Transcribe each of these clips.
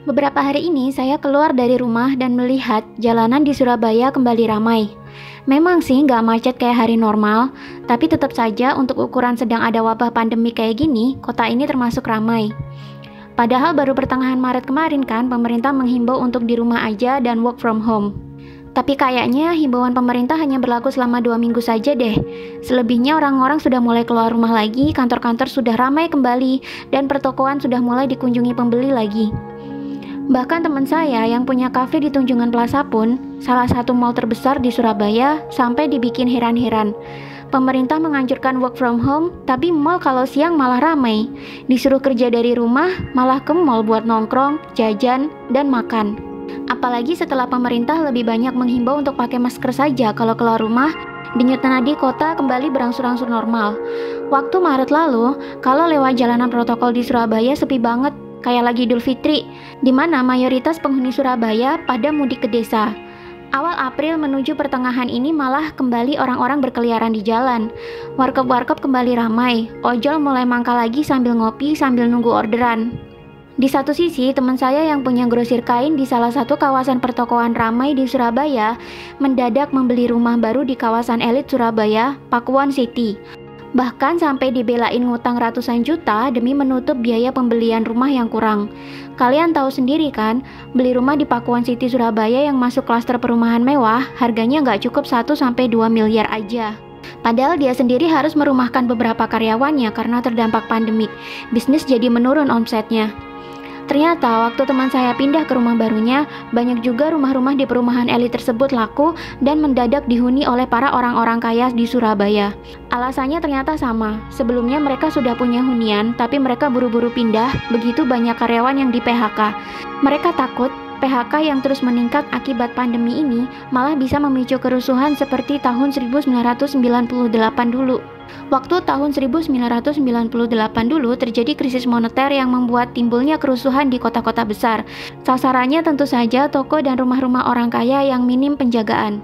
Beberapa hari ini saya keluar dari rumah dan melihat jalanan di Surabaya kembali ramai. Memang sih nggak macet kayak hari normal, tapi tetap saja untuk ukuran sedang ada wabah pandemi kayak gini, kota ini termasuk ramai. Padahal baru pertengahan Maret kemarin kan pemerintah menghimbau untuk di rumah aja dan work from home. Tapi kayaknya himbauan pemerintah hanya berlaku selama 2 minggu saja deh. Selebihnya orang-orang sudah mulai keluar rumah lagi, kantor-kantor sudah ramai kembali, dan pertokoan sudah mulai dikunjungi pembeli lagi. Bahkan teman saya yang punya kafe di Tunjungan Plaza pun, salah satu mall terbesar di Surabaya, sampai dibikin heran-heran. Pemerintah menganjurkan work from home, tapi mall kalau siang malah ramai. Disuruh kerja dari rumah, malah ke mall buat nongkrong, jajan, dan makan. Apalagi setelah pemerintah lebih banyak menghimbau untuk pakai masker saja kalau keluar rumah, denyut nadi kota kembali berangsur-angsur normal. Waktu Maret lalu, kalau lewat jalanan protokol di Surabaya sepi banget, kayak lagi Idul Fitri, di mana mayoritas penghuni Surabaya pada mudik ke desa. Awal April menuju pertengahan ini malah kembali orang-orang berkeliaran di jalan. Warkop-warkop kembali ramai, ojol mulai mangkal lagi sambil ngopi sambil nunggu orderan. Di satu sisi, teman saya yang punya grosir kain di salah satu kawasan pertokoan ramai di Surabaya mendadak membeli rumah baru di kawasan elit Surabaya, Pakuwon City. Bahkan sampai dibelain ngutang ratusan juta demi menutup biaya pembelian rumah yang kurang. Kalian tahu sendiri kan, beli rumah di Pakuwon City Surabaya yang masuk klaster perumahan mewah, harganya nggak cukup 1-2 miliar aja. Padahal dia sendiri harus merumahkan beberapa karyawannya karena terdampak pandemik. Bisnis jadi menurun omsetnya. Ternyata waktu teman saya pindah ke rumah barunya, banyak juga rumah-rumah di perumahan elit tersebut laku dan mendadak dihuni oleh para orang-orang kaya di Surabaya. Alasannya ternyata sama, sebelumnya mereka sudah punya hunian, tapi mereka buru-buru pindah, begitu banyak karyawan yang di PHK. Mereka takut PHK yang terus meningkat akibat pandemi ini malah bisa memicu kerusuhan seperti tahun 1998 dulu. Waktu tahun 1998 dulu terjadi krisis moneter yang membuat timbulnya kerusuhan di kota-kota besar. Sasarannya tentu saja toko dan rumah-rumah orang kaya yang minim penjagaan.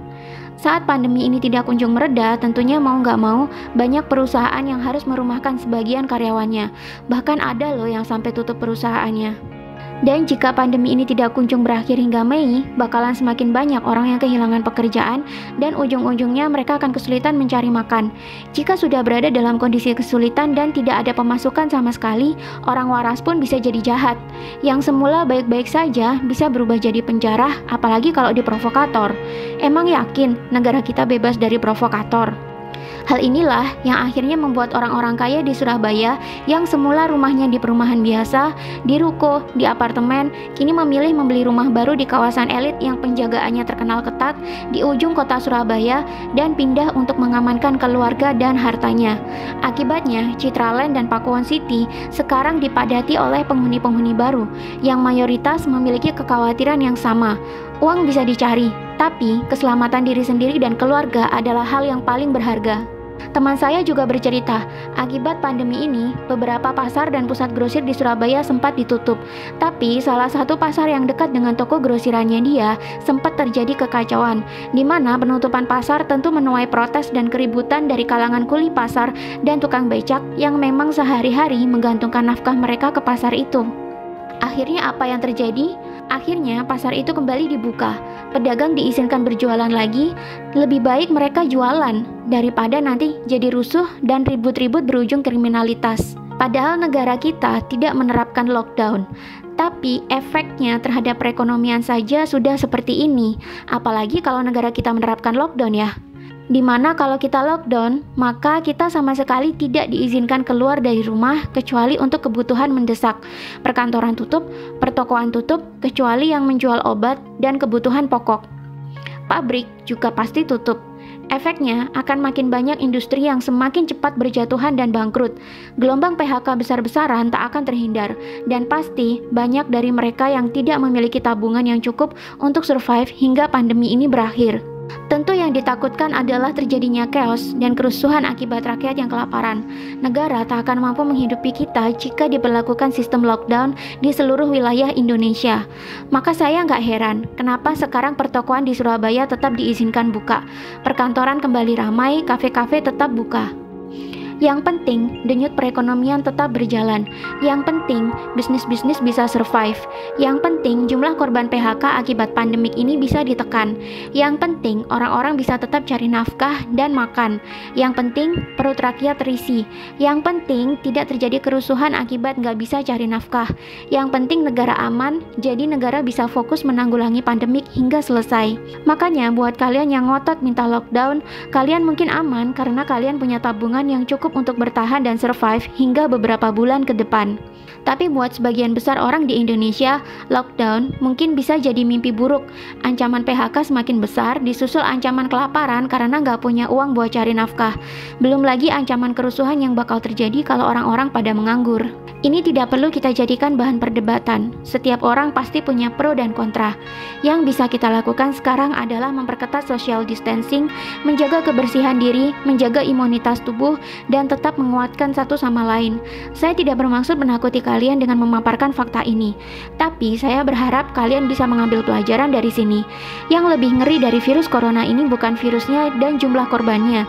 Saat pandemi ini tidak kunjung mereda, tentunya mau nggak mau, banyak perusahaan yang harus merumahkan sebagian karyawannya. Bahkan ada loh yang sampai tutup perusahaannya. Dan jika pandemi ini tidak kunjung berakhir hingga Mei, bakalan semakin banyak orang yang kehilangan pekerjaan dan ujung-ujungnya mereka akan kesulitan mencari makan. Jika sudah berada dalam kondisi kesulitan dan tidak ada pemasukan sama sekali, orang waras pun bisa jadi jahat. Yang semula baik-baik saja bisa berubah jadi penjara, apalagi kalau diprovokator. Emang yakin negara kita bebas dari provokator? Hal inilah yang akhirnya membuat orang-orang kaya di Surabaya yang semula rumahnya di perumahan biasa, di ruko, di apartemen, kini memilih membeli rumah baru di kawasan elit yang penjagaannya terkenal ketat di ujung kota Surabaya dan pindah untuk mengamankan keluarga dan hartanya. Akibatnya, Citraland dan Pakuwon City sekarang dipadati oleh penghuni-penghuni baru yang mayoritas memiliki kekhawatiran yang sama. Uang bisa dicari, tapi keselamatan diri sendiri dan keluarga adalah hal yang paling berharga. Teman saya juga bercerita, akibat pandemi ini, beberapa pasar dan pusat grosir di Surabaya sempat ditutup. Tapi salah satu pasar yang dekat dengan toko grosirannya dia sempat terjadi kekacauan, di mana penutupan pasar tentu menuai protes dan keributan dari kalangan kuli pasar dan tukang becak yang memang sehari-hari menggantungkan nafkah mereka ke pasar itu. Akhirnya apa yang terjadi? Akhirnya pasar itu kembali dibuka. Pedagang diizinkan berjualan lagi. Lebih baik mereka jualan daripada nanti jadi rusuh dan ribut-ribut berujung kriminalitas. Padahal negara kita tidak menerapkan lockdown. Tapi efeknya terhadap perekonomian saja sudah seperti ini. Apalagi kalau negara kita menerapkan lockdown ya. Dimana kalau kita lockdown, maka kita sama sekali tidak diizinkan keluar dari rumah kecuali untuk kebutuhan mendesak. Perkantoran tutup, pertokoan tutup, kecuali yang menjual obat dan kebutuhan pokok. Pabrik juga pasti tutup. Efeknya akan makin banyak industri yang semakin cepat berjatuhan dan bangkrut. Gelombang PHK besar-besaran tak akan terhindar, dan pasti banyak dari mereka yang tidak memiliki tabungan yang cukup untuk survive hingga pandemi ini berakhir. Tentu yang ditakutkan adalah terjadinya chaos dan kerusuhan akibat rakyat yang kelaparan. Negara tak akan mampu menghidupi kita jika diberlakukan sistem lockdown di seluruh wilayah Indonesia. Maka saya nggak heran kenapa sekarang pertokoan di Surabaya tetap diizinkan buka. Perkantoran kembali ramai, kafe-kafe tetap buka. Yang penting, denyut perekonomian tetap berjalan. Yang penting, bisnis-bisnis bisa survive. Yang penting, jumlah korban PHK akibat pandemik ini bisa ditekan. Yang penting, orang-orang bisa tetap cari nafkah dan makan. Yang penting, perut rakyat terisi. Yang penting, tidak terjadi kerusuhan akibat nggak bisa cari nafkah. Yang penting, negara aman, jadi negara bisa fokus menanggulangi pandemik hingga selesai. Makanya, buat kalian yang ngotot minta lockdown, kalian mungkin aman karena kalian punya tabungan yang cukup untuk bertahan dan survive hingga beberapa bulan ke depan. Tapi buat sebagian besar orang di Indonesia, lockdown mungkin bisa jadi mimpi buruk. Ancaman PHK semakin besar, disusul ancaman kelaparan karena nggak punya uang buat cari nafkah. Belum lagi ancaman kerusuhan yang bakal terjadi kalau orang-orang pada menganggur. Ini tidak perlu kita jadikan bahan perdebatan. Setiap orang pasti punya pro dan kontra. Yang bisa kita lakukan sekarang adalah memperketat social distancing, menjaga kebersihan diri, menjaga imunitas tubuh, dan tetap menguatkan satu sama lain. Saya tidak bermaksud menakuti kalian dengan memaparkan fakta ini, tapi saya berharap kalian bisa mengambil pelajaran dari sini. Yang lebih ngeri dari virus corona ini bukan virusnya dan jumlah korbannya,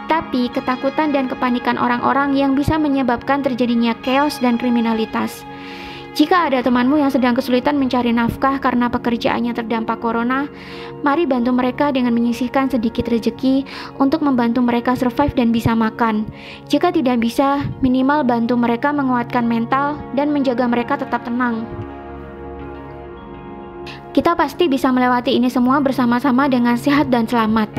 tapi ketakutan dan kepanikan orang-orang yang bisa menyebabkan terjadinya chaos dan kriminalitas. Jika ada temanmu yang sedang kesulitan mencari nafkah karena pekerjaannya terdampak corona, mari bantu mereka dengan menyisihkan sedikit rezeki untuk membantu mereka survive dan bisa makan. Jika tidak bisa, minimal bantu mereka menguatkan mental dan menjaga mereka tetap tenang. Kita pasti bisa melewati ini semua bersama-sama dengan sehat dan selamat.